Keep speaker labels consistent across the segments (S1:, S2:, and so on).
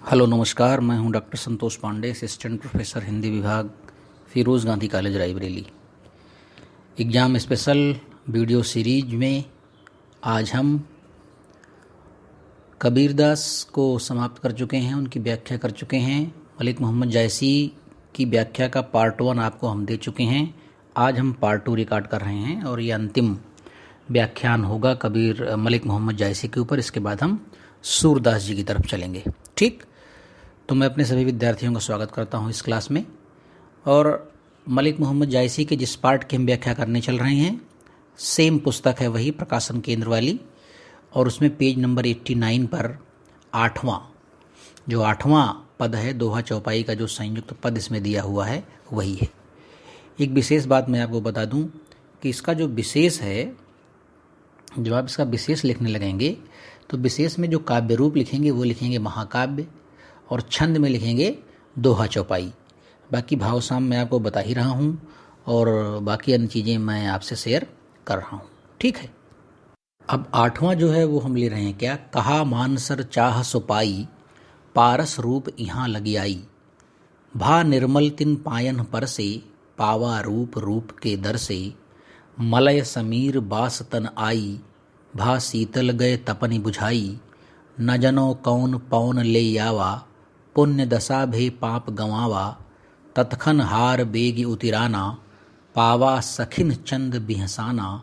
S1: Hello नमस्कार, मैं हूं doctor Santosh Pandey, assistant professor Hindi विभाग, Firoz Gandhi college Raebareli. Exam special video series में आज हम कबीरदास को समाप्त कर चुके हैं, उनकी व्याख्या कर चुके हैं। मलिक मोहम्मद जायसी की व्याख्या का पार्ट 1 आपको हम दे चुके हैं। आज हम पार्ट 2 रिकॉर्ड कर रहे हैं और ये अंतिम व्याख्यान होगा मलिक मोहम्मद जायसी के ऊपर। इसके बाद हम सूरदास जी की तरफ चलेंगे। ठीक, तो मैं अपने सभी विद्यार्थियों का स्वागत करता हूं इस क्लास में। और मलिक मोहम्मद जायसी के जिस पार्ट की हम व्याख्या करने चल रहे हैं, सेम पुस्तक है वही, प्रकाशन केंद्र वाली, और उसमें पेज नंबर 89 पर जो आठवां पद है, दोहा चौपाई का जो संयुक्त पद इसमें दिया हुआ है वही है। एक विशेष बात मैं आपको बता दूं कि इसका जो विशेष है, जब आप इसका विशेष लिखने लगेंगे तो विशेष में जो काव्य रूप लिखेंगे वो लिखेंगे महाकाव्य, और छंद में लिखेंगे दोहा चौपाई। बाकी भाव साम मैं आपको बता ही रहा हूँ और बाकी अन्य चीज़ें मैं आपसे शेयर कर रहा हूँ। ठीक है, अब आठवां जो है वो हम ले रहे हैं क्या। कहा मानसर चाह सो पाई, पारस रूप यहाँ लगी आई। भा निर्मल तिन पायन पर से, पावा रूप रूप के दर से। मलय समीर बास तन आई, भा शीतल गए तपनि बुझाई। न जनो कौन पौन ले आवा, पुण्य दशा भे पाप गंवावा। तत्खन हार बेगी उतिराना, पावा सखिन चंद बिहसाना।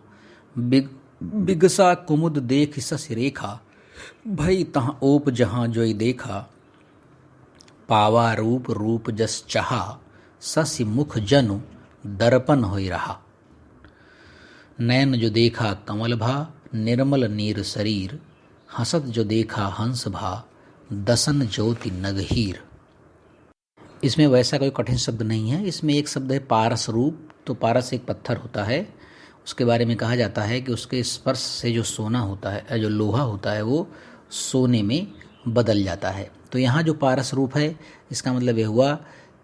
S1: बिगसा कुमुद देख सस रेखा, भई तहाँ ओप जहाँ जोई देखा। पावा रूप रूप जस चाहा, ससि मुख जनु दर्पण होई रहा। नैन जो देखा कमल भा, निर्मल नीर शरीर। हसत जो देखा हंस भा, दसन ज्योति नगहीर। इसमें वैसा कोई कठिन शब्द नहीं है। इसमें एक शब्द है पारस रूप। तो पारस एक पत्थर होता है, उसके बारे में कहा जाता है कि उसके स्पर्श से जो सोना होता है, जो लोहा होता है, वो सोने में बदल जाता है। तो यहाँ जो पारस रूप है, इसका मतलब ये हुआ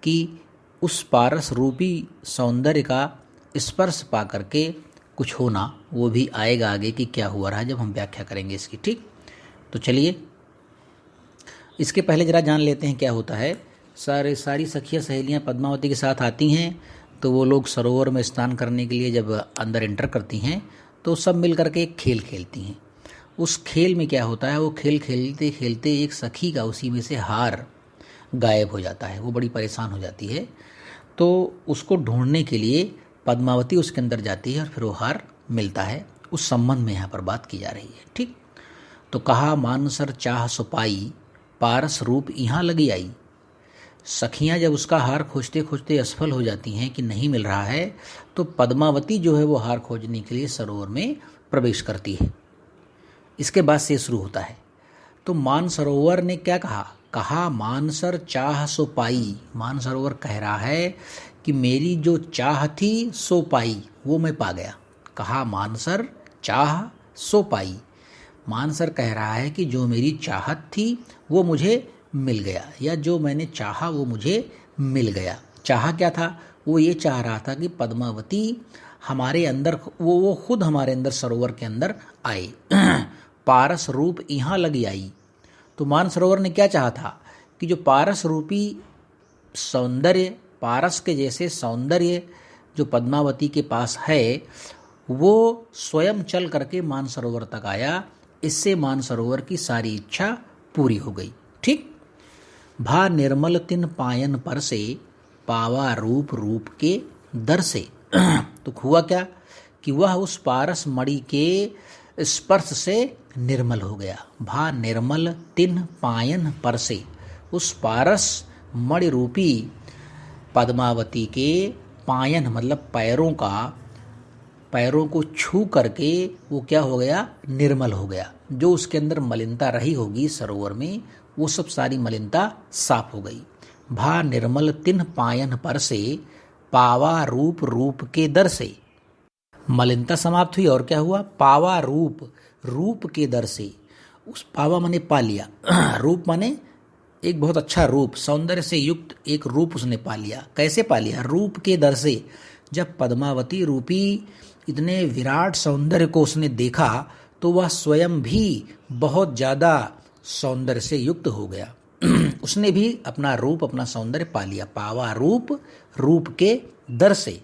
S1: कि उस पारस रूपी सौंदर्य का स्पर्श पा करके कुछ होना, वो भी आएगा आगे कि क्या हुआ रहा जब हम व्याख्या करेंगे इसकी। ठीक, तो चलिए इसके पहले जरा जान लेते हैं क्या होता है। सारी सखियाँ सहेलियाँ पद्मावती के साथ आती हैं, तो वो लोग सरोवर में स्नान करने के लिए जब अंदर एंटर करती हैं तो सब मिल करके एक खेल खेलती हैं। उस खेल में क्या होता है, वो खेल खेलते खेलते एक सखी का उसी में से हार गायब हो जाता है। वो बड़ी परेशान हो जाती है, तो उसको ढूंढने के लिए पद्मावती उसके अंदर जाती है और फिर वो हार मिलता है। उस संबंध में यहाँ पर बात की जा रही है। ठीक, तो कहा मानसर चाह सो पाई, पारस रूप यहाँ लगी आई। सखियाँ जब उसका हार खोजते खोजते असफल हो जाती हैं कि नहीं मिल रहा है, तो पद्मावती जो है वो हार खोजने के लिए सरोवर में प्रवेश करती है। इसके बाद से शुरू होता है। तो मानसरोवर ने क्या कहा, कहा मानसर चाह सो पाई। मानसरोवर कह रहा है कि मेरी जो चाह थी सो पाई, वो मैं पा गया। कहा मानसर चाह सो पाई। मानसर कह रहा है कि जो मेरी चाहत थी वो मुझे मिल गया, या जो मैंने चाहा वो मुझे मिल गया। चाहा क्या था, वो ये चाह रहा था कि पद्मावती हमारे अंदर, वो खुद हमारे अंदर सरोवर के अंदर आए। पारस रूप यहाँ लगी आई। तो मानसरोवर ने क्या चाहा था कि जो पारस रूपी सौंदर्य, पारस के जैसे सौंदर्य जो पद्मावती के पास है, वो स्वयं चल करके मानसरोवर तक आया। इससे मानसरोवर की सारी इच्छा पूरी हो गई। ठीक, भा निर्मल तिन पायन पर से, पावा रूप रूप के दर से। तो हुआ क्या कि वह उस पारस मणि के स्पर्श से निर्मल हो गया। भा निर्मल तिन पायन पर से, उस पारस मणि रूपी पद्मावती के पायन मतलब पैरों को छू करके वो क्या हो गया, निर्मल हो गया। जो उसके अंदर मलिनता रही होगी सरोवर में, वो सब सारी मलिनता साफ हो गई। भा निर्मल तिन पायन पर से, पावा रूप रूप के दर से। मलिनता समाप्त हुई और क्या हुआ, पावा रूप के दर से। उस पावा माने पा लिया, रूप माने एक बहुत अच्छा रूप, सौंदर्य से युक्त एक रूप उसने पा लिया। कैसे पा लिया, रूप के दर से। जब पद्मावती रूपी इतने विराट सौंदर्य को उसने देखा तो वह स्वयं भी बहुत ज़्यादा सौंदर्य से युक्त हो गया। उसने भी अपना रूप, अपना सौंदर्य पा लिया। पावा रूप, रूप के दर से।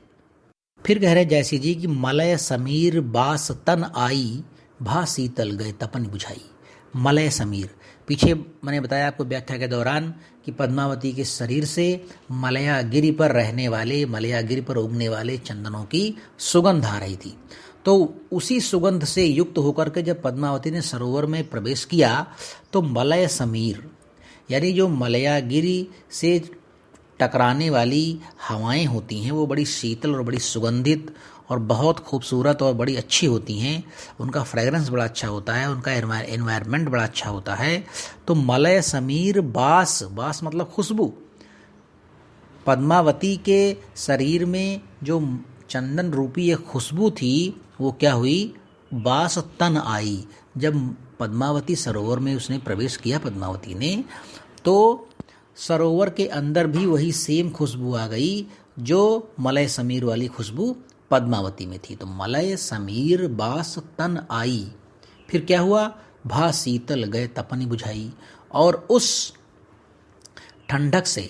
S1: फिर कह रहे जैसी जी कि मलय समीर बास तन आई, भा शीतल गए तपन बुझाई। मलय समीर, पीछे मैंने बताया आपको व्याख्या के दौरान कि पद्मावती के शरीर से मलयागिरी पर रहने वाले, मलयागिरी पर उगने वाले चंदनों की सुगंध आ रही थी। तो उसी सुगंध से युक्त होकर के जब पद्मावती ने सरोवर में प्रवेश किया तो मलय समीर, यानी जो मलयागिरी से टकराने वाली हवाएं होती हैं वो बड़ी शीतल और बड़ी सुगंधित और बहुत खूबसूरत और बड़ी अच्छी होती हैं। उनका फ्रेगरेंस बड़ा अच्छा होता है, उनका एनवायरनमेंट बड़ा अच्छा होता है। तो मलय समीर बास, बास मतलब खुशबू। पद्मावती के शरीर में जो चंदन रूपी एक खुशबू थी वो क्या हुई, बास तन आई। जब पद्मावती सरोवर में उसने प्रवेश किया पद्मावती ने, तो सरोवर के अंदर भी वही सेम खुशबू आ गई जो मलय समीर वाली खुशबू पद्मावती में थी। तो मलय समीर बास तन आई। फिर क्या हुआ, भा शीतल गए तपनी बुझाई। और उस ठंडक से,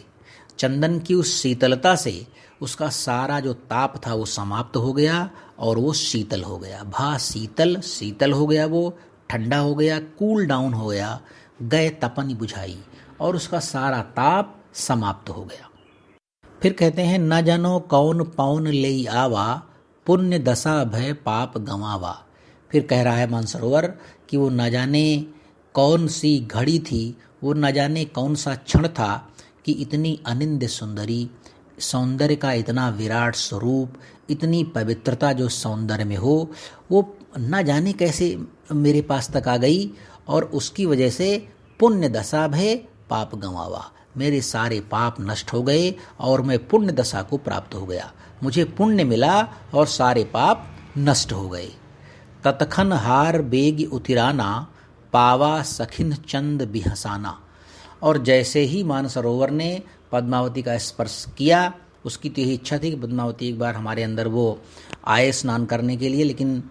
S1: चंदन की उस शीतलता से उसका सारा जो ताप था वो समाप्त हो गया और वो शीतल हो गया। भा शीतल, शीतल हो गया, वो ठंडा हो गया, कूल डाउन हो गया। गए तपनी बुझाई, और उसका सारा ताप समाप्त हो गया। फिर कहते हैं न जानो कौन पौन ले आवा, पुण्य दशा भय पाप गंवावा। फिर कह रहा है मानसरोवर कि वो न जाने कौन सी घड़ी थी, वो न जाने कौन सा क्षण था कि इतनी अनिंद्य सुंदरी, सौंदर्य का इतना विराट स्वरूप, इतनी पवित्रता जो सौंदर्य में हो, वो न जाने कैसे मेरे पास तक आ गई। और उसकी वजह से पुण्य दशा भय पाप गंवावा, मेरे सारे पाप नष्ट हो गए और मैं पुण्य दशा को प्राप्त हो गया। मुझे पुण्य मिला और सारे पाप नष्ट हो गए। ततखन हार बेग उतिराना, पावा सखिन चंद बिहसाना। और जैसे ही मानसरोवर ने पद्मावती का स्पर्श किया, उसकी तो यही इच्छा थी कि पद्मावती एक बार हमारे अंदर वो आए स्नान करने के लिए, लेकिन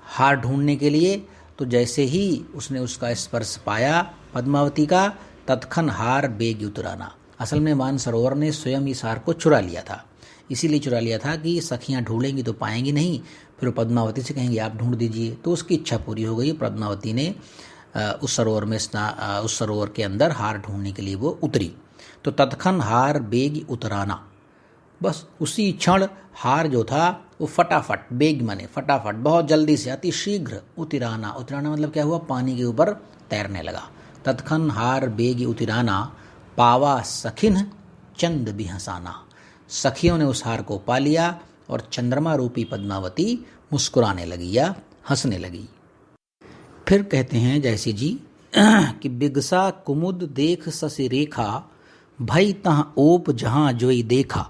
S1: हार ढूंढने के लिए। तो जैसे ही उसने उसका स्पर्श पाया पद्मावती का, तत्क्षण हार बेग उतराना। असल में मानसरोवर ने स्वयं इस हार को चुरा लिया था। इसीलिए चुरा लिया था कि सखियां ढूंढेंगी तो पाएंगी नहीं, फिर वो पद्मावती से कहेंगे आप ढूंढ दीजिए। तो उसकी इच्छा पूरी हो गई। पद्मावती ने उस सरोवर के अंदर हार ढूंढने के लिए वो उतरी। तो तत्क्षण हार बेग उतराना, बस उसी क्षण हार जो था वो फटाफट, बेग माने फटाफट, बहुत जल्दी से, अति शीघ्र, उतिराना, उतिराना मतलब क्या हुआ, पानी के ऊपर तैरने लगा। तत्क्षण हार बेग उतिराना, पावा सखिन चंद बिहसाना। सखियों ने उस हार को पा लिया और चंद्रमा रूपी पद्मावती मुस्कुराने लगी या हंसने लगी। फिर कहते हैं जैसी जी कि बिगसा कुमुद देख ससी रेखा, भई तहाँ ओप जहाँ जोई देखा।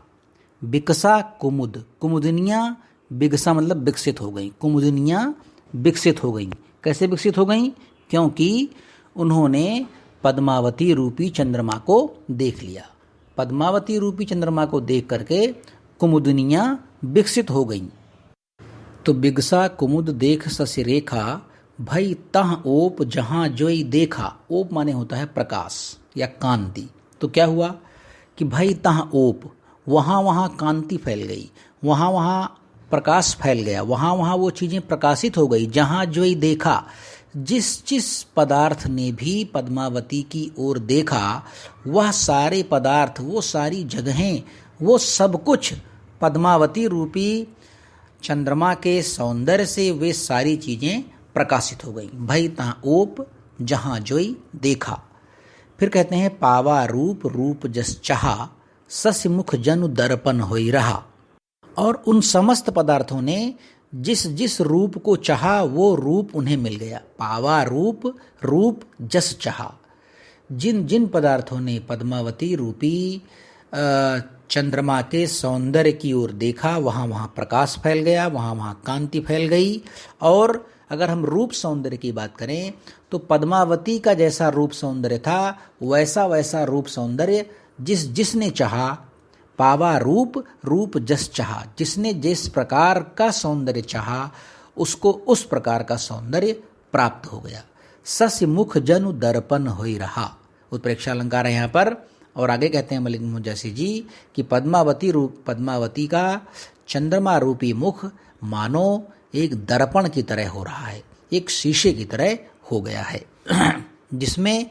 S1: बिकसा कुमुद, कुमुदनियाँ, बिगसा मतलब विकसित हो गई, कुमुदनियाँ विकसित हो गई। कैसे विकसित हो गई, क्योंकि उन्होंने पद्मावती रूपी चंद्रमा को देख लिया। पद्मावती रूपी चंद्रमा को देख करके कुमुदनियाँ विकसित हो गईं। तो बिगसा कुमुद देख ससी रेखा, भई तह ओप जहाँ जोई देखा। ओप माने होता है प्रकाश या कांति। तो क्या हुआ कि भई तह ओप, वहाँ वहाँ कांति फैल गई, वहाँ वहाँ प्रकाश फैल गया, वहाँ वहाँ वो चीज़ें प्रकाशित हो गई। जहाँ जोई देखा, जिस जिस पदार्थ ने भी पद्मावती की ओर देखा, वह सारे पदार्थ, वो सारी जगहें, वो सब कुछ पद्मावती रूपी चंद्रमा के सौंदर्य से वे सारी चीज़ें प्रकाशित हो गई। भई तहाँ ओप जहाँ जोई देखा। फिर कहते हैं पावा रूप रूप जस चाहा, सस्य मुख जनु दर्पण होई रहा। और उन समस्त पदार्थों ने जिस जिस रूप को चाहा वो रूप उन्हें मिल गया। पावा रूप रूप जस चाहा, जिन जिन पदार्थों ने पद्मावती रूपी चंद्रमा के सौंदर्य की ओर देखा, वहाँ वहाँ प्रकाश फैल गया, वहाँ वहाँ कांति फैल गई। और अगर हम रूप सौंदर्य की बात करें तो पद्मावती का जैसा रूप सौंदर्य था वैसा वैसा रूप सौंदर्य जिस जिसने चाहा, पावा रूप रूप जस चाहा, जिसने जिस प्रकार का सौंदर्य चाहा उसको उस प्रकार का सौंदर्य प्राप्त हो गया। सस्य मुख जनु दर्पण होई रहा, उत्प्रेक्षा अलंकार है यहाँ पर। और आगे कहते हैं मलिक मोहम्मद जैसी जी कि पद्मावती का चंद्रमा रूपी मुख मानो एक दर्पण की तरह हो रहा है, एक शीशे की तरह हो गया है जिसमें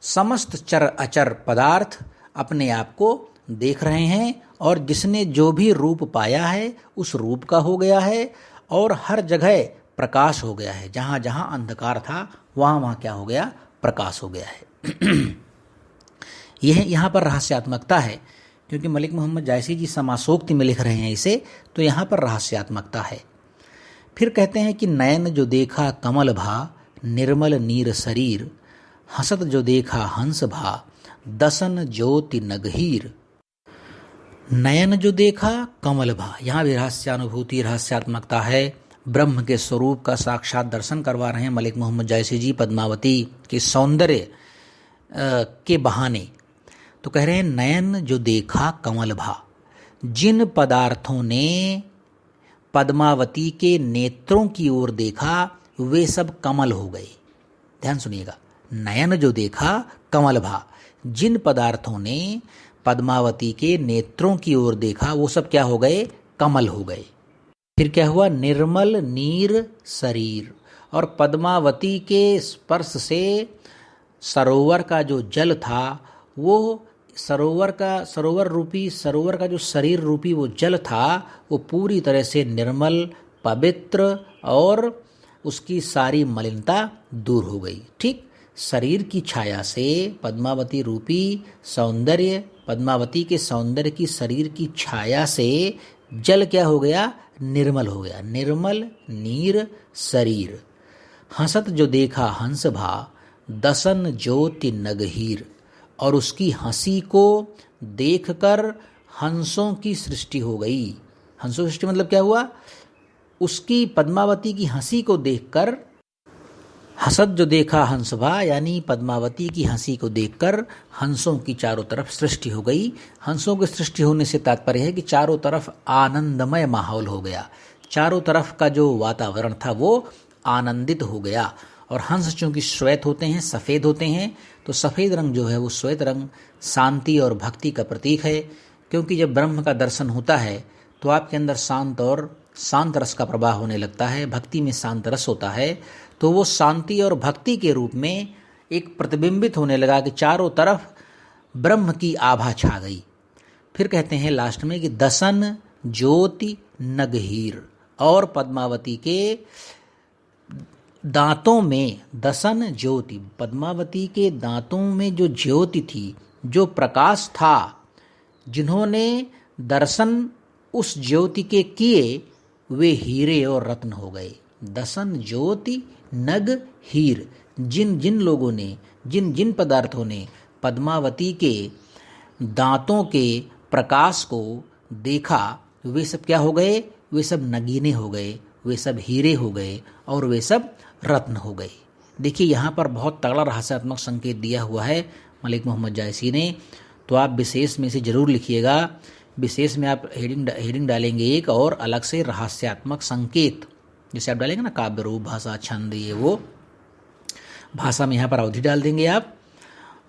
S1: समस्त चर अचर पदार्थ अपने आप को देख रहे हैं, और जिसने जो भी रूप पाया है उस रूप का हो गया है, और हर जगह प्रकाश हो गया है। जहाँ जहाँ अंधकार था वहाँ वहाँ क्या हो गया, प्रकाश हो गया है यह यहाँ पर रहस्यात्मकता है, क्योंकि मलिक मोहम्मद जायसी जी समासोक्ति में लिख रहे हैं इसे, तो यहाँ पर रहस्यात्मकता है। फिर कहते हैं कि नयन जो देखा कमल भा, निर्मल नीर शरीर, हसत जो देखा हंस भा, दसन ज्योति नगहीर। नयन जो देखा कमल भा, यहाँ भी रहस्यानुभूति रहस्यात्मकता है। ब्रह्म के स्वरूप का साक्षात दर्शन करवा रहे हैं मलिक मोहम्मद जायसी जी पद्मावती के सौंदर्य के बहाने। तो कह रहे हैं नयन जो देखा कमल भा, जिन पदार्थों ने पद्मावती के नेत्रों की ओर देखा वे सब कमल हो गए। ध्यान सुनिएगा, नयन जो देखा कमल भा, जिन पदार्थों ने पद्मावती के नेत्रों की ओर देखा वो सब क्या हो गए, कमल हो गए। फिर क्या हुआ, निर्मल नीर शरीर, और पद्मावती के स्पर्श से सरोवर का जो जल था वो सरोवर का जो शरीर रूपी वो जल था वो पूरी तरह से निर्मल पवित्र और उसकी सारी मलिनता दूर हो गई। ठीक, शरीर की छाया से पद्मावती रूपी सौंदर्य, पद्मावती के सौंदर्य की शरीर की छाया से जल क्या हो गया, निर्मल हो गया। निर्मल नीर शरीर, हंसत जो देखा हंस भा, दसन ज्योति नगहीर, और उसकी हंसी को देखकर हंसों की सृष्टि हो गई। हंसों की सृष्टि मतलब क्या हुआ, उसकी पद्मावती की हंसी को देखकर, हसत जो देखा हंस भा यानी पद्मावती की हंसी को देखकर हंसों की चारों तरफ सृष्टि हो गई। हंसों की सृष्टि होने से तात्पर्य है कि चारों तरफ आनंदमय माहौल हो गया, चारों तरफ का जो वातावरण था वो आनंदित हो गया। और हंस चूंकि श्वेत होते हैं, सफ़ेद होते हैं, तो सफ़ेद रंग जो है वो श्वेत रंग शांति और भक्ति का प्रतीक है। क्योंकि जब ब्रह्म का दर्शन होता है तो आपके अंदर शांत रस का प्रवाह होने लगता है, भक्ति में शांत रस होता है, तो वो शांति और भक्ति के रूप में एक प्रतिबिंबित होने लगा कि चारों तरफ ब्रह्म की आभा छा गई। फिर कहते हैं लास्ट में कि दसन ज्योति नगहीर, और पद्मावती के दांतों में दसन ज्योति, पद्मावती के दांतों में जो ज्योति थी, जो प्रकाश था, जिन्होंने दर्शन उस ज्योति के किए वे हीरे और रत्न हो गए। दसन ज्योति नग हीर, जिन जिन लोगों ने, जिन जिन पदार्थों ने पद्मावती के दांतों के प्रकाश को देखा वे सब क्या हो गए, वे सब नगीने हो गए, वे सब हीरे हो गए, और वे सब रत्न हो गए। देखिए यहाँ पर बहुत तगड़ा रहस्यात्मक संकेत दिया हुआ है मलिक मोहम्मद जायसी ने। तो आप विशेष में से जरूर लिखिएगा, विशेष में आप हेडिंग डालेंगे एक, और अलग से रहस्यात्मक संकेत, जैसे आप डालेंगे ना काव्य रूप भाषा छंद, ये वो भाषा में यहाँ पर अवधि डाल देंगे आप,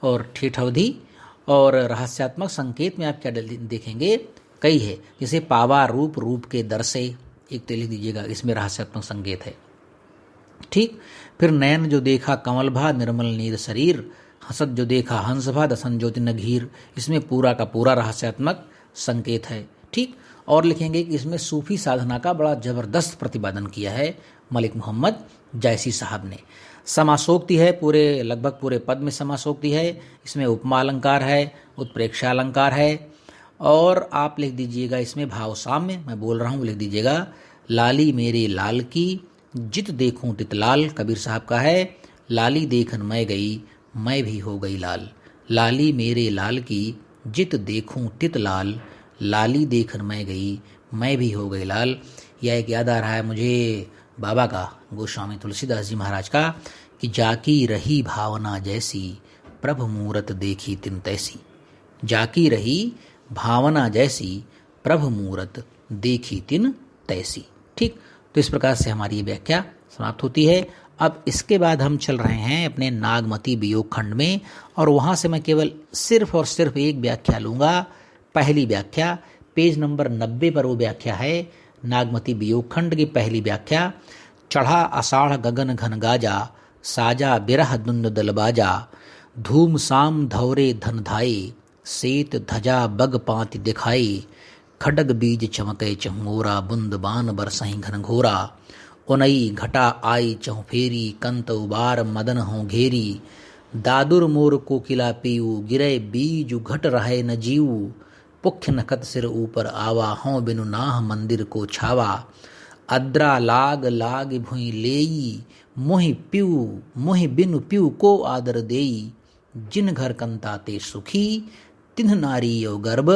S1: और ठेठ अवधि, और रहस्यात्मक संकेत में आप क्या देखेंगे, कई है, जैसे पावा रूप, रूप के दर से, एक तो लिख दीजिएगा, इसमें रहस्यात्मक संकेत है। ठीक, फिर नयन जो देखा कमल भा, निर्मल नीर शरीर, हसत जो देखा हंस भा, दसन ज्योति नगहीर, इसमें पूरा का पूरा रहस्यात्मक संकेत है। ठीक, और लिखेंगे कि इसमें सूफी साधना का बड़ा जबरदस्त प्रतिपादन किया है मलिक मोहम्मद जायसी साहब ने। समासोक्ति है, पूरे लगभग पूरे पद में समासोक्ति है, इसमें उपमा अलंकार है, उत्प्रेक्षा अलंकार है, और आप लिख दीजिएगा इसमें भाव साम्य, मैं बोल रहा हूँ लिख दीजिएगा, लाली मेरे लाल की जित देखूं तित लाल, कबीर साहब का है, लाली देखन मैं गई मैं भी हो गई लाल, लाली मेरे लाल की जित देखूं तित लाल, लाली देखन मैं गई मैं भी हो गई लाल। यह एक याद आ रहा है मुझे बाबा का, गोस्वामी तुलसीदास जी महाराज का, कि जाकी रही भावना जैसी प्रभु मूरत देखी तिन तैसी, जाकी रही भावना जैसी प्रभु मूरत देखी तिन तैसी। ठीक, तो इस प्रकार से हमारी ये व्याख्या समाप्त होती है। अब इसके बाद हम चल रहे हैं अपने नागमती वियोग खंड में, और वहाँ से मैं केवल सिर्फ और सिर्फ एक व्याख्या लूँगा। पहली व्याख्या पेज नंबर 90 पर वो व्याख्या है, नागमती वियोग खंड की पहली व्याख्या। चढ़ा आषाढ़ गगन घन गाजा, साजा बिरह दुंद दलबाजा, धूम साम धौरे धन धाई, सेत धजा बग पाति दिखाई, खडग बीज चमके चहुरा, बुंद बान बरसहीं घन घोरा, उनई घटा आई चहुफेरी, कंत उबार मदन हों घेरी, दादुर मोर कोकिला पीऊ, गिरे बीज घट रहे न जीऊ, पुख्य नखत सिर ऊपर आवा, हों बिनु नाह मंदिर को छावा, अद्रा लाग लाग भुई लेई, मोहि पिऊ मोहि बिनु पिऊ को आदर देई, जिन घर कंताते सुखी, तिन्ह नारी यो गर्भ,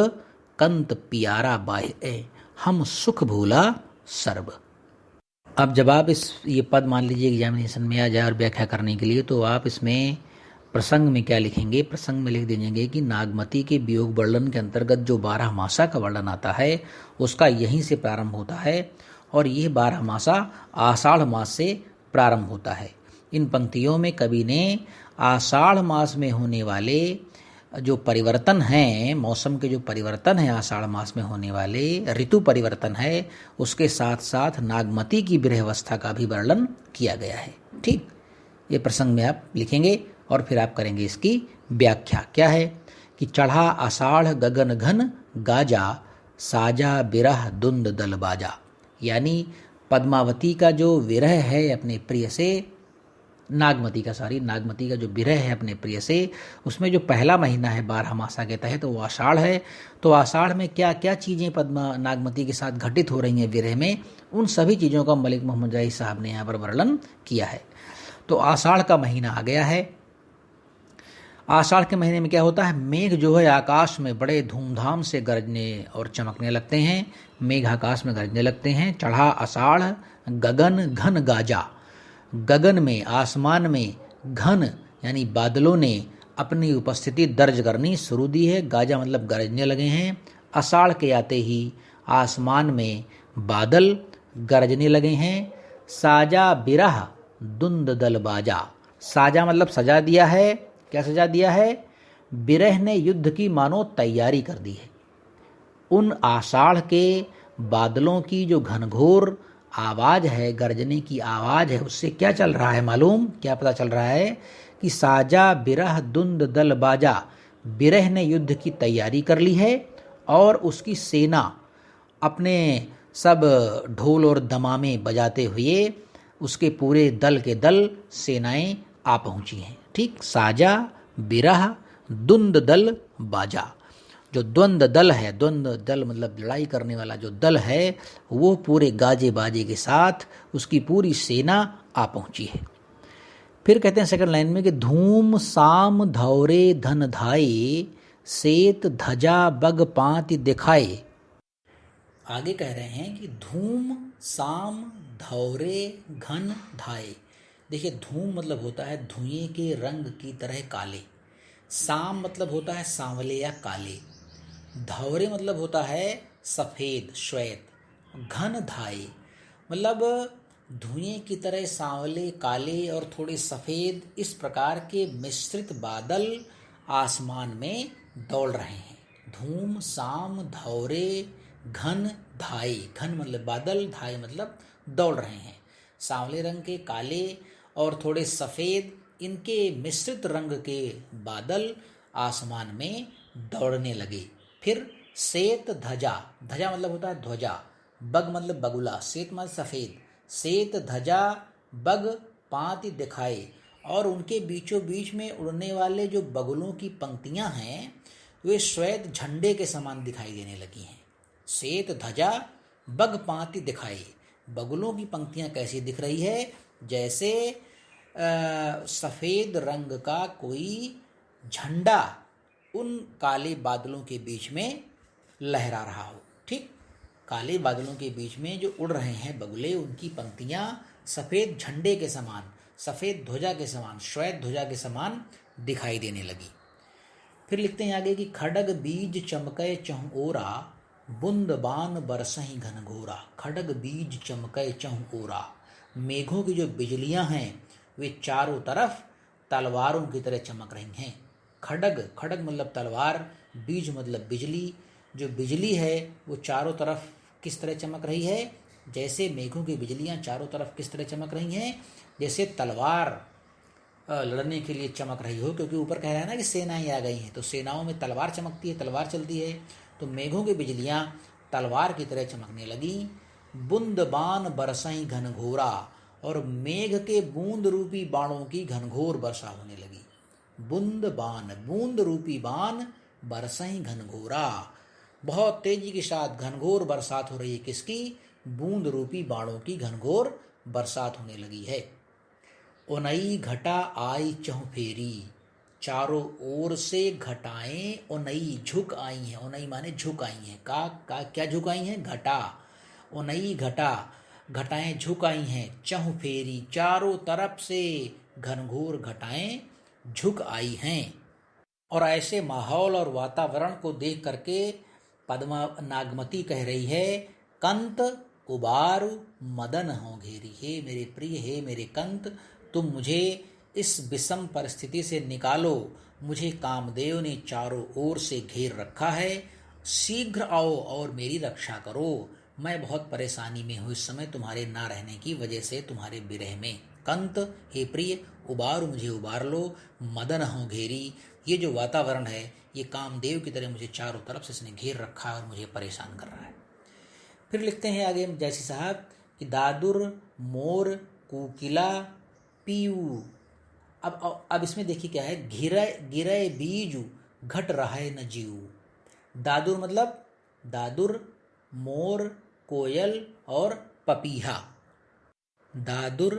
S1: कंत पियारा बाह्य, हम सुख भूला सर्ब। अब जब आप ये पद मान लीजिए एग्जामिनेशन में आ जाए और व्याख्या करने के लिए, तो आप इसमें प्रसंग में क्या लिखेंगे? प्रसंग में लिख दीजिएंगे कि नागमती के वियोग वर्णन के अंतर्गत जो 12 मासा का वर्णन आता है उसका यहीं से प्रारंभ होता है, और यह 12 मासा आषाढ़ मास से प्रारंभ होता है। इन पंक्तियों में कवि ने आषाढ़ मास में होने वाले जो परिवर्तन हैं, मौसम के जो परिवर्तन है आषाढ़ मास में होने वाले ऋतु परिवर्तन है, उसके साथ साथ नागमती की विरहावस्था का भी वर्णन किया गया है। ठीक, ये प्रसंग में आप लिखेंगे और फिर आप करेंगे इसकी व्याख्या। क्या है कि चढ़ा आषाढ़ गगन घन गाजा, साजा बिरह दुंद दल बाजा, यानी पद्मावती का जो विरह है अपने प्रिय से, नागमती का जो विरह है अपने प्रिय से, उसमें जो पहला महीना है 12 मासा के तहत वो आषाढ़ है। तो आषाढ़ में क्या क्या चीज़ें नागमती के साथ घटित हो रही हैं विरह में, उन सभी चीज़ों का मलिक मोहम्मद रईस साहब ने यहाँ पर वर्णन किया है। तो आषाढ़ का महीना आ गया है। आषाढ़ के महीने में क्या होता है? मेघ जो है आकाश में बड़े धूमधाम से गरजने और चमकने लगते हैं। मेघ आकाश में गरजने लगते हैं। चढ़ा आषाढ़ गगन घन गाजा, गगन में आसमान में घन यानी बादलों ने अपनी उपस्थिति दर्ज करनी शुरू दी है। गाजा मतलब गरजने लगे हैं। आषाढ़ के आते ही आसमान में बादल गरजने लगे हैं। साजा बिरह दुंद दल बाजा, साजा मतलब सजा दिया है। क्या सजा दिया है? बिरह ने युद्ध की मानो तैयारी कर दी है। उन आषाढ़ के बादलों की जो घनघोर आवाज है, गरजने की आवाज है, उससे क्या चल रहा है मालूम? क्या पता चल रहा है कि साजा बिरह दुंद दल बाजा, बिरह ने युद्ध की तैयारी कर ली है और उसकी सेना अपने सब ढोल और दमामे बजाते हुए उसके पूरे दल के दल सेनाएं आ पहुंची हैं। ठीक, साजा बिरह दुंद दल बाजा, जो द्वंद दल है, द्वंद दल मतलब लड़ाई करने वाला जो दल है, वो पूरे गाजे बाजे के साथ उसकी पूरी सेना आ पहुंची है। फिर कहते हैं सेकंड लाइन में कि धूम साम धौरे धन धाए, सेत धजा बग पाति दिखाए। आगे कह रहे हैं कि धूम साम धौरे घन धाए। देखिए, धूम मतलब होता है धुएं के रंग की तरह काले, साम मतलब होता है सांवले या काले, धौरे मतलब होता है सफ़ेद श्वेत, घन धाए मतलब धुएं की तरह सांवले काले और थोड़े सफ़ेद, इस प्रकार के मिश्रित बादल आसमान में दौड़ रहे हैं। धूम साम धौरे घन धाए, घन मतलब बादल, धाए मतलब दौड़ रहे हैं। सांवले रंग के, काले और थोड़े सफ़ेद, इनके मिश्रित रंग के बादल आसमान में दौड़ने लगे। फिर सेत धजा, धजा मतलब होता है ध्वजा, बग मतलब बगुला, सेत मतलब सफ़ेद, सेत धजा बग पाति दिखाए, और उनके बीचों बीच में उड़ने वाले जो बगुलों की पंक्तियां हैं वे श्वेत झंडे के समान दिखाई देने लगी हैं। सेत धजा बग पाति दिखाए, बगुलों की पंक्तियां कैसी दिख रही है? जैसे सफ़ेद रंग का कोई झंडा उन काले बादलों के बीच में लहरा रहा हो। ठीक, काले बादलों के बीच में जो उड़ रहे हैं बगुले, उनकी पंक्तियां सफ़ेद झंडे के समान, सफ़ेद ध्वजा के समान, श्वेत ध्वजा के समान दिखाई देने लगी। फिर लिखते हैं आगे कि खडग बीज चमके चहु ओरा, बुंद बान बरसहीं घन घोरा। खडग बीज चमके चहु ओरा, मेघों की जो बिजलियां हैं वे चारों तरफ तलवारों की तरह चमक रही हैं। खड्ग, खड्ग मतलब तलवार, बीज मतलब बिजली। जो बिजली है वो चारों तरफ किस तरह चमक रही है? जैसे मेघों की बिजलियां चारों तरफ किस तरह चमक रही हैं? जैसे तलवार लड़ने के लिए चमक रही हो, क्योंकि ऊपर कह रहा है ना कि सेनाएं आ गई हैं, तो सेनाओं में तलवार चमकती है, तलवार चलती है। तो मेघों की बिजलियां तलवार की तरह चमकने लगी। बूंद बाण बरसाई घनघोरा, और मेघ के बूंद रूपी बाणों की घनघोर वर्षा होने लगी। बूंद बाण, बूंद रूपी बाण बरसाई घनघोरा, बहुत तेजी के साथ घनघोर बरसात हो रही है। किसकी? बूंद रूपी बाणों की घनघोर बरसात होने लगी है। ओनई घटा आई चहुं फेरी, चारों ओर से घटाएं ओनई झुक आई हैं। ओनई माने झुक आई हैं। का क्या झुक आई हैं? घटा। ओनई घटा, घटाएं झुक आई हैं। चहुं फेरी, चारों तरफ से घनघोर घटाएं झुक आई हैं। और ऐसे माहौल और वातावरण को देख करके पद्मा नागमती कह रही है, कंत उबारु मदन हो घेरी। हे मेरे प्रिय, हे मेरे कंत, तुम मुझे इस विषम परिस्थिति से निकालो। मुझे कामदेव ने चारों ओर से घेर रखा है। शीघ्र आओ और मेरी रक्षा करो। मैं बहुत परेशानी में हूँ इस समय तुम्हारे ना रहने की वजह से, तुम्हारे विरह में। कंत, हे प्रिय, उबारो, मुझे उबार लो। मदन हो घेरी, ये जो वातावरण है ये कामदेव की तरह मुझे चारों तरफ से इसने घेर रखा है और मुझे परेशान कर रहा है। फिर लिखते हैं आगे जैसी साहब कि दादुर मोर कोकिला पीयू। अब इसमें देखिए क्या है, गिरय बीजू घट रहे न जीव। दादुर मतलब दादुर, मोर, कोयल और पपीहा। दादुर,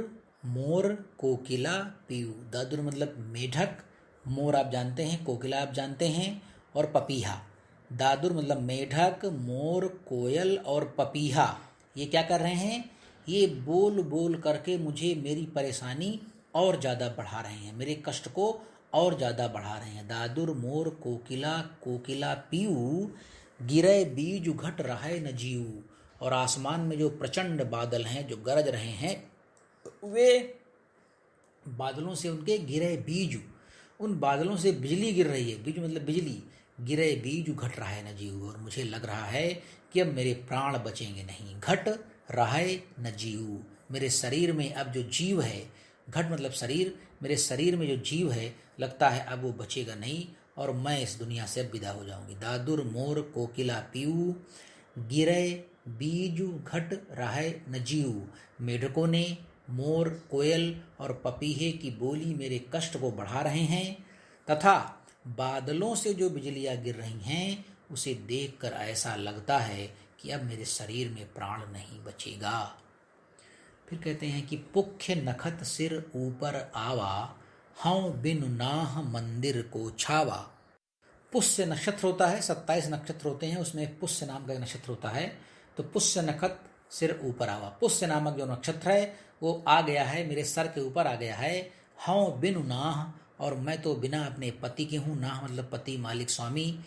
S1: मोर, कोकिला, पीयू। दादुर मतलब मेढक, मोर आप जानते हैं, कोकिला आप जानते हैं, और पपीहा। दादुर मतलब मेढक, मोर, कोयल और पपीहा। ये क्या कर रहे हैं? ये बोल बोल करके मुझे मेरी परेशानी और ज़्यादा बढ़ा रहे हैं, मेरे कष्ट को और ज़्यादा बढ़ा रहे हैं। दादुर, मोर, कोकिला, कोकिला पीयू, गिरय बीज घट रहे न जीव। और आसमान में जो प्रचंड बादल हैं जो गरज रहे हैं, वे बादलों से उनके गिरय बीज, उन बादलों से बिजली गिर रही है। बीज मतलब बिजली। गिरय बीज घट रहा है न जीव, और मुझे लग रहा है कि अब मेरे प्राण बचेंगे नहीं। घट रहे न जीव, मेरे शरीर में अब जो जीव है, घट मतलब शरीर, मेरे शरीर में जो जीव है लगता है अब वो बचेगा नहीं और मैं इस दुनिया से अब विदा हो जाऊंगी। दादुर, मोर, कोकिला पीयू, गिरय बीजू घट रहे न जीव। मेढकों ने, मोर, कोयल और पपीहे की बोली मेरे कष्ट को बढ़ा रहे हैं, तथा बादलों से जो बिजलियां गिर रही हैं उसे देखकर ऐसा लगता है कि अब मेरे शरीर में प्राण नहीं बचेगा। फिर कहते हैं कि पुख्य नखत सिर ऊपर आवा, हऊँ बिनु नाह मंदिर को छावा। पुष्य नक्षत्र होता है, 27 नक्षत्र होते हैं, उसमें पुष्य नाम का नक्षत्र होता है। तो पुष्य नखत सिर ऊपर आवा, पुष्य नामक जो नक्षत्र है वो आ गया है, मेरे सर के ऊपर आ गया है। हऊँ बिनु नाह, और मैं तो बिना अपने पति के हूँ। नाह मतलब पति, मालिक, स्वामी।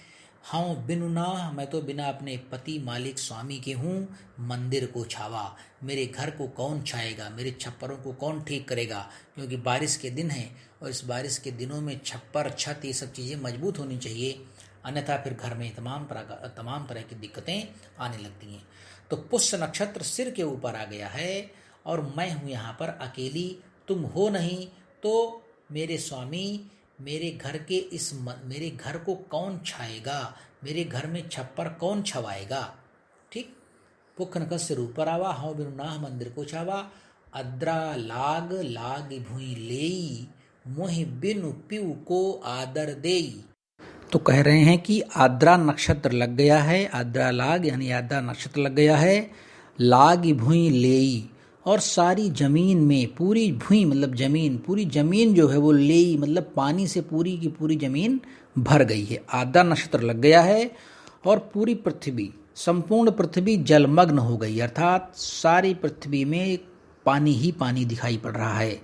S1: हऊँ बिनु नाह, मैं तो बिना अपने पति, मालिक, स्वामी के हूँ। मंदिर को छावा, मेरे घर को कौन छाएगा, मेरे छप्परों को कौन ठीक करेगा, क्योंकि बारिश के दिन हैं और इस बारिश के दिनों में छप्पर, छत, ये सब चीज़ें मजबूत होनी चाहिए, अन्यथा फिर घर में तमाम तरह की दिक्कतें आने लगती हैं। तो पुष्य नक्षत्र सिर के ऊपर आ गया है और मैं हूँ यहाँ पर अकेली, तुम हो नहीं, तो मेरे स्वामी, मेरे घर को कौन छाएगा, मेरे घर में छप्पर कौन छवाएगा। ठीक। पुख नखत सिर ऊपर आवा, हऊँ बिनु नाह मंदिर को छावा। अद्रा लाग लाग भुई लेई, मोहि बिनु पिउ को आदर देई। तो कह रहे हैं कि आद्रा नक्षत्र लग गया है, आद्रा लाग यानी आद्रा नक्षत्र लग गया है। लाग भुई लेई, और सारी जमीन में, पूरी भुई मतलब जमीन, पूरी जमीन जो है वो लेई मतलब पानी से पूरी की पूरी जमीन भर गई है। आद्रा नक्षत्र लग गया है और पूरी पृथ्वी, संपूर्ण पृथ्वी जलमग्न हो गई, अर्थात सारी पृथ्वी में पानी ही पानी दिखाई पड़ रहा है।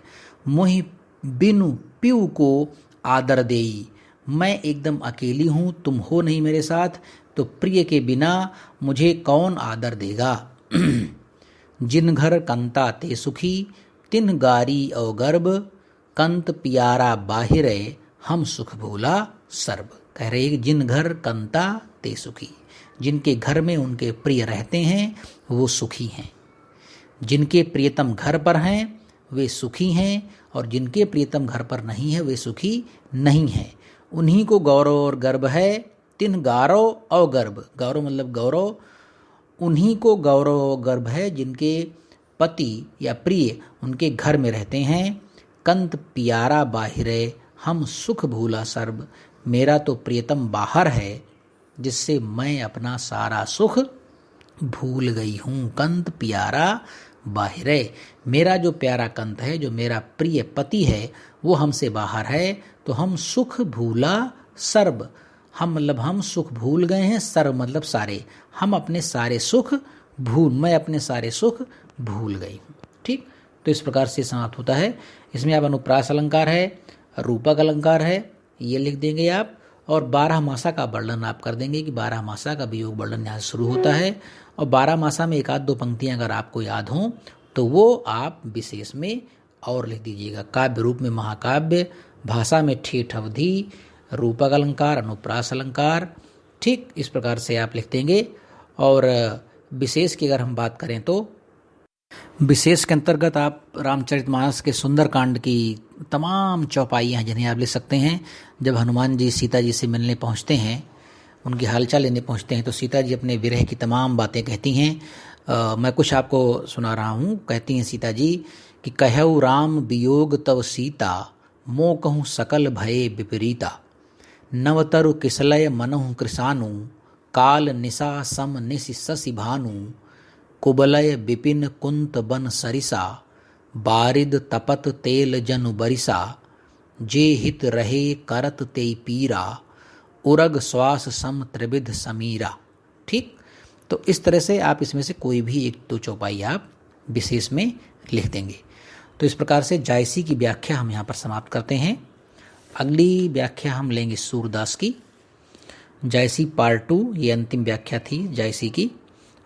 S1: मोहि बिनु पिउ को आदर देई, मैं एकदम अकेली हूँ, तुम हो नहीं मेरे साथ, तो प्रिय के बिना मुझे कौन आदर देगा। जिन घर कंता ते सुखी, तिन गारी और गर्भ, कंत पियारा बाहिरे हम सुख भूला सर्ब। कह रहे कि जिन घर कंता ते सुखी, जिनके घर में उनके प्रिय रहते हैं वो सुखी हैं। जिनके प्रियतम घर पर हैं वे सुखी हैं, और जिनके प्रियतम घर पर नहीं है वे सुखी नहीं हैं। उन्हीं को गौरव और गर्व है, तिन गारव और गर्व, गौरव मतलब गौरव, उन्हीं को गौरव और गर्व है जिनके पति या प्रिय उनके घर में रहते हैं। कंत पियारा बाहिरे हम सुख भूला सर्ब, मेरा तो प्रियतम बाहर है जिससे मैं अपना सारा सुख भूल गई हूँ। कंत पियारा बाहिरे, मेरा जो प्यारा कंत है, जो मेरा प्रिय पति है, वो हमसे बाहर है, तो हम सुख भूला सर्ब, हम मतलब हम सुख भूल गए हैं, सर्व मतलब सारे, हम अपने सारे सुख मैं अपने सारे सुख भूल गई हूँ। ठीक, तो इस प्रकार से समाप्त होता है। इसमें आप अनुप्रास अलंकार है, रूपक अलंकार है, ये लिख देंगे आप, और 12 मासा का वर्णन आप कर देंगे कि 12 मासा का वियोग वर्णन यहाँ से शुरू होता है। और 12 मासा में एक आध दो पंक्तियाँ अगर आपको याद हों तो वो आप विशेष में और लिख दीजिएगा। काव्य रूप में महाकाव्य, भाषा में ठेठ अवधि, रूपक अलंकार, अनुप्रास अलंकार। ठीक, इस प्रकार से आप लिख देंगे। और विशेष की अगर हम बात करें तो विशेष के अंतर्गत आप रामचरितमानस के सुंदरकांड की तमाम चौपाइयाँ जिन्हें आप लिख सकते हैं। जब हनुमान जी सीता जी से मिलने पहुँचते हैं, उनकी हालचाल लेने पहुँचते हैं, तो सीता जी अपने विरह की तमाम बातें कहती हैं। मैं कुछ आपको सुना रहा हूँ। कहती हैं सीता जी कि कहऊ राम वियोग तव सीता, मो कहूँ सकल भये विपरीता। नवतरु किसलय मनहु कृसानु, काल निशा सम निशि शशि भानु। कुबलय विपिन कुंत बन सरिसा, बारिद तपत तेल जनु बरिसा। जे हित रहे करत ते पीरा, उरग श्वास सम त्रिविध समीरा। ठीक, तो इस तरह से आप इसमें से कोई भी एक दो चौपाई आप विशेष में लिख देंगे। तो इस प्रकार से जायसी की व्याख्या हम यहाँ पर समाप्त करते हैं। अगली व्याख्या हम लेंगे सूरदास की। जायसी पार्ट 2, ये अंतिम व्याख्या थी जायसी की।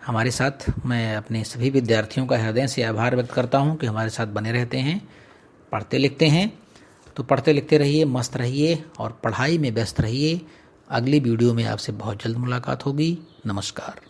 S1: हमारे साथ मैं अपने सभी विद्यार्थियों का हृदय से आभार व्यक्त करता हूँ कि हमारे साथ बने रहते हैं, पढ़ते लिखते हैं। तो पढ़ते लिखते रहिए, मस्त रहिए और पढ़ाई में व्यस्त रहिए। अगली वीडियो में आपसे बहुत जल्द मुलाकात होगी। नमस्कार।